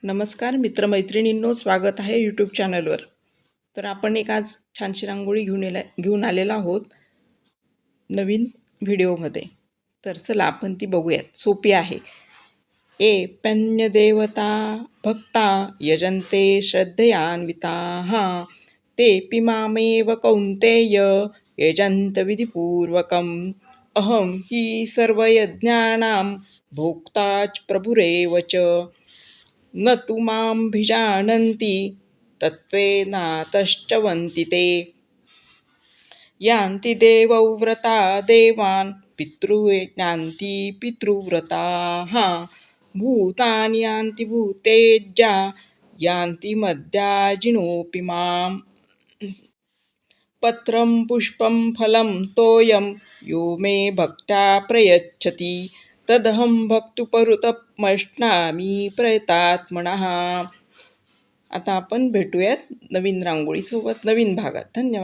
नमस्कार मित्रमैत्रिणींनो, स्वागत आहे यूट्यूब चॅनलवर. तर आपण एक आज छानशी रांगोळी घेऊन आलेला आहोत नवीन व्हिडिओमध्ये. तर चला आपण ती बघूयात. सोपी आहे. पन्यदेवता भक्ता यजन्ते श्रद्धयान्विताः तेऽपि मामेव कौन्तेय यजन्त विधिपूर्वकम् अहं हि सर्वयज्ञानां भोक्ता च प्रभुरेव च न तु मामभिजानन्ति तत्त्वेनातश्चवन्ति ते यान्ति देवव्रता देवान् पितॄणान्ति पितृव्रताः भूतानि यान्ति भूतेज्या यान्ति मद्याजिनोऽपि माम् पत्रं पुष्पं फलं तोयं यो मे भक्त्या प्रयच्छति तदहं भक्तुपरुतमश्नामी प्रयतात्मनः. आता आपण भेटूयात नवीन रांगोळीसोबत नवीन भागात. धन्यवाद.